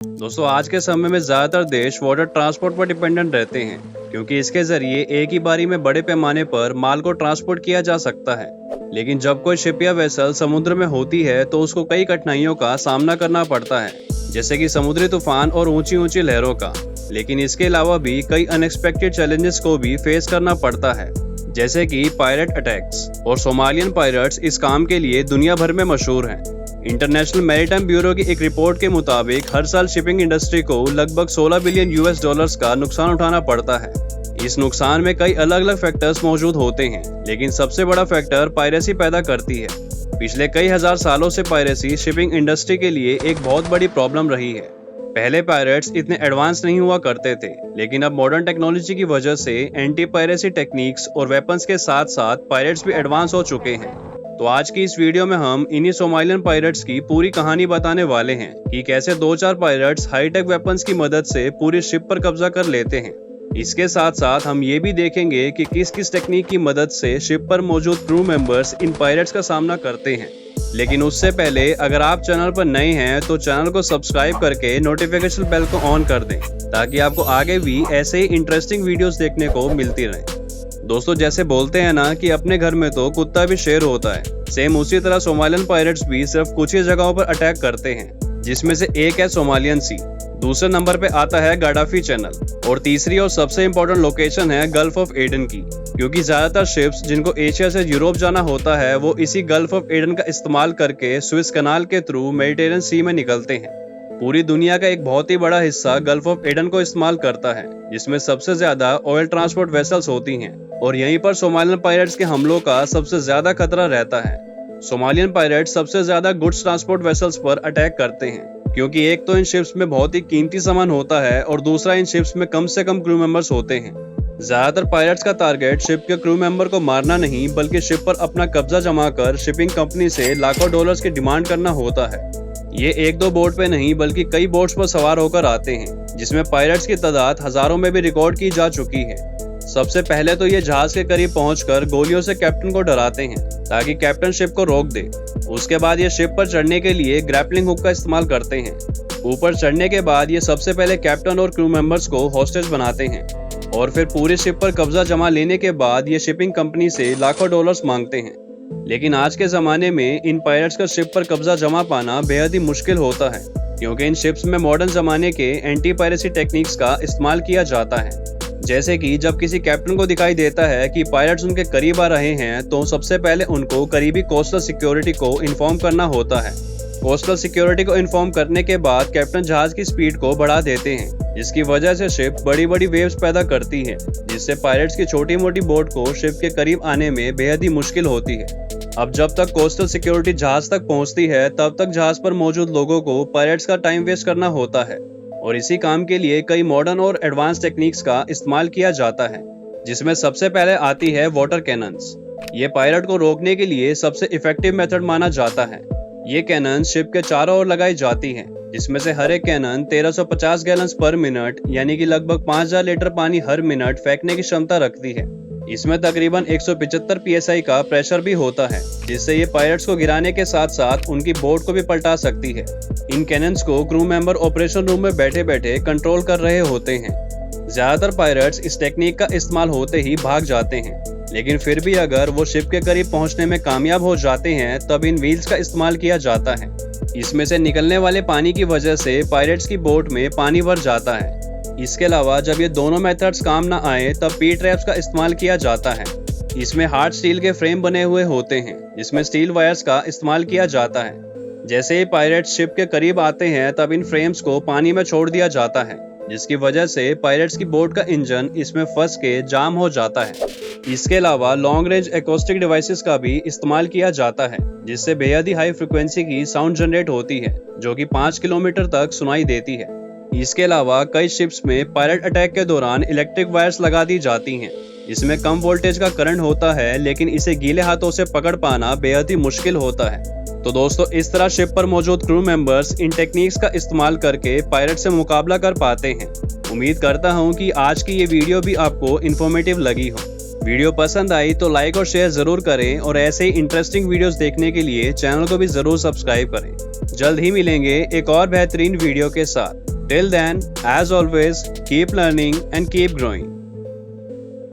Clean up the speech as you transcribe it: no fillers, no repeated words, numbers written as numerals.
दोस्तों आज के समय में ज़्यादातर देश वाटर ट्रांसपोर्ट पर डिपेंडेंट रहते हैं क्योंकि इसके जरिए एक ही बारी में बड़े पैमाने पर माल को ट्रांसपोर्ट किया जा सकता है। लेकिन जब कोई शिप या वेसल समुद्र में होती है तो उसको कई कठिनाइयों का सामना करना पड़ता है, जैसे कि समुद्री तूफान और ऊंची ऊंची लहरों का। लेकिन इसके अलावा भी कई अनएक्सपेक्टेड चैलेंजेस को भी फेस करना पड़ता है, जैसे कि पायरेट अटैक्स। और सोमालियन पायरेट्स इस काम के लिए दुनिया भर में मशहूर हैं। इंटरनेशनल मैरीटाइम ब्यूरो की एक रिपोर्ट के मुताबिक हर साल शिपिंग इंडस्ट्री को लगभग 16 बिलियन यूएस डॉलर्स का नुकसान उठाना पड़ता है। इस नुकसान में कई अलग अलग फैक्टर्स मौजूद होते हैं, लेकिन सबसे बड़ा फैक्टर पायरेसी पैदा करती है। पिछले कई हजार सालों से पायरेसी शिपिंग इंडस्ट्री के लिए एक बहुत बड़ी प्रॉब्लम रही है। पहले पायरेट्स इतने एडवांस नहीं हुआ करते थे, लेकिन अब मॉडर्न टेक्नोलॉजी की वजह से एंटी पायरेसी टेक्निक्स और वेपन्स के साथ साथ पायरेट्स भी एडवांस हो चुके हैं। तो आज की इस वीडियो में हम इन्हीं सोमालियन पायरेट्स की पूरी कहानी बताने वाले हैं कि कैसे 2-4 पायरेट्स हाईटेक वेपन्स की मदद से पूरी शिप पर कब्जा कर लेते हैं। इसके साथ साथ हम ये भी देखेंगे कि किस किस टेक्निक की मदद से शिप पर मौजूद क्रू मेंबर्स इन पायरेट्स का सामना करते हैं। लेकिन उससे पहले अगर आप चैनल पर नए हैं तो चैनल को सब्सक्राइब करके नोटिफिकेशन बेल को ऑन कर दें, ताकि आपको आगे भी ऐसे ही इंटरेस्टिंग वीडियोस देखने को मिलती रहे। दोस्तों जैसे बोलते हैं ना कि अपने घर में तो कुत्ता भी शेर होता है, सेम उसी तरह सोमालियन पायरेट्स भी सिर्फ कुछ ही जगहों पर अटैक करते हैं, जिसमें से एक है सोमालियन सी, दूसरे नंबर पे आता है गाडाफी चैनल और तीसरी और सबसे इम्पोर्टेंट लोकेशन है गल्फ ऑफ एडन की, क्योंकि ज्यादातर शिप्स जिनको एशिया से यूरोप जाना होता है वो इसी गल्फ ऑफ एडन का इस्तेमाल करके स्विस कनाल के थ्रू मेडिटेरियन सी में निकलते हैं। पूरी दुनिया का एक बहुत ही बड़ा हिस्सा गल्फ ऑफ एडन को इस्तेमाल करता है, जिसमें सबसे ज्यादा ऑयल ट्रांसपोर्ट वेसल्स होती हैं और यहीं पर सोमालियन पायरेट्स के हमलों का सबसे ज्यादा खतरा रहता है। सोमालियन पायरेट्स सबसे ज्यादा गुड्स ट्रांसपोर्ट वेसल्स पर अटैक करते हैं, क्योंकि एक तो इन शिप्स में बहुत ही कीमती सामान होता है और दूसरा इन शिप्स में कम से कम क्रू मेंबर्स होते हैं। ज्यादातर पायरेट्स का टारगेट शिप के क्रू मेंबर को मारना नहीं, बल्कि शिप पर अपना कब्जा जमा कर शिपिंग कंपनी से लाखों डॉलर्स की डिमांड करना होता है। ये एक दो बोट पे नहीं बल्कि कई बोट्स पर सवार होकर आते हैं, जिसमें पायरेट्स की तादाद हजारों में भी रिकॉर्ड की जा चुकी है। सबसे पहले तो ये जहाज के करीब पहुंचकर गोलियों से कैप्टन को डराते हैं ताकि कैप्टन शिप को रोक दे। उसके बाद ये शिप पर चढ़ने के लिए ग्रैपलिंग हुक का इस्तेमाल करते हैं। ऊपर चढ़ने के बाद ये सबसे पहले कैप्टन और क्रू मेंबर्स को हॉस्टेज बनाते हैं और फिर पूरी शिप पर कब्जा जमा लेने के बाद ये शिपिंग कंपनी से लाखों डॉलर्स मांगते हैं। लेकिन आज के जमाने में इन पायरेट्स का शिप पर कब्जा जमा पाना बेहद ही मुश्किल होता है, क्योंकि इन शिप्स में मॉडर्न जमाने के एंटी पायरेसी टेक्निक्स का इस्तेमाल किया जाता है। जैसे कि जब किसी कैप्टन को दिखाई देता है कि पायरेट्स उनके करीब आ रहे हैं तो सबसे पहले उनको करीबी कोस्टल सिक्योरिटी को इन्फॉर्म करना होता है। कोस्टल सिक्योरिटी को इन्फॉर्म करने के बाद कैप्टन जहाज की स्पीड को बढ़ा देते हैं, जिसकी वजह से शिप बड़ी बड़ी वेव्स पैदा करती है, जिससे पायरेट्स की छोटी मोटी बोट को शिप के करीब आने में बेहद ही मुश्किल होती है। अब जब तक कोस्टल सिक्योरिटी जहाज तक पहुंचती है तब तक जहाज पर मौजूद लोगों को पायरेट्स का टाइम वेस्ट करना होता है और इसी काम के लिए कई मॉडर्न और एडवांस टेक्निक्स का इस्तेमाल किया जाता है, जिसमें सबसे पहले आती है वाटर कैनन्स। ये पायरेट को रोकने के लिए सबसे इफेक्टिव मेथड माना जाता है। ये कैनन शिप के चारों ओर लगाई जाती हैं, जिसमें से हर एक कैनन 1350 गैलन्स पर मिनट यानी कि लगभग 5000 लीटर पानी हर मिनट फेंकने की क्षमता रखती है। इसमें तकरीबन 175 psi का प्रेशर भी होता है, जिससे ये पायरेट्स को गिराने के साथ साथ उनकी बोट को भी पलटा सकती है। इन कैनन्स को क्रू मेंबर ऑपरेशन रूम में बैठे बैठे कंट्रोल कर रहे होते हैं। ज्यादातर पायरेट्स इस टेक्निक का इस्तेमाल होते ही भाग जाते हैं, लेकिन फिर भी अगर वो शिप के करीब पहुंचने में कामयाब हो जाते हैं तब इन व्हील्स का इस्तेमाल किया जाता है। इसमें से निकलने वाले पानी की वजह से पायरेट्स की बोट में पानी भर जाता है। इसके अलावा जब ये दोनों मेथड्स काम ना आए तब पी ट्रैप्स का इस्तेमाल किया जाता है। इसमें हार्ड स्टील के फ्रेम बने हुए होते हैं, जिसमें स्टील वायर्स का इस्तेमाल किया जाता है। जैसे ही पायरेट्स शिप के करीब आते हैं तब इन फ्रेम्स को पानी में छोड़ दिया जाता है, जिसकी वजह से पायरेट्स की बोट का इंजन इसमें फंस के जाम हो जाता है। इसके अलावा लॉन्ग रेंज एकॉस्टिक डिवाइसेस का भी इस्तेमाल किया जाता है, जिससे बेहद ही हाई फ्रिक्वेंसी की साउंड जनरेट होती है, जो कि 5 किलोमीटर तक सुनाई देती है। इसके अलावा कई शिप्स में पायरेट अटैक के दौरान इलेक्ट्रिक वायर्स लगा दी जाती हैं। इसमें कम वोल्टेज का करंट होता है, लेकिन इसे गीले हाथों से पकड़ पाना बेहद ही मुश्किल होता है। तो दोस्तों इस तरह शिप पर मौजूद क्रू मेंबर्स इन टेक्निक्स का इस्तेमाल करके पायरेट से मुकाबला कर पाते हैं। उम्मीद करता हूं कि आज की ये वीडियो भी आपको इन्फॉर्मेटिव लगी हो। वीडियो पसंद आई तो लाइक और शेयर जरूर करें और ऐसे ही इंटरेस्टिंग वीडियोस देखने के लिए चैनल को भी जरूर सब्सक्राइब करें। जल्द ही मिलेंगे एक और बेहतरीन वीडियो के साथ। Till then, as always, keep learning and keep growing.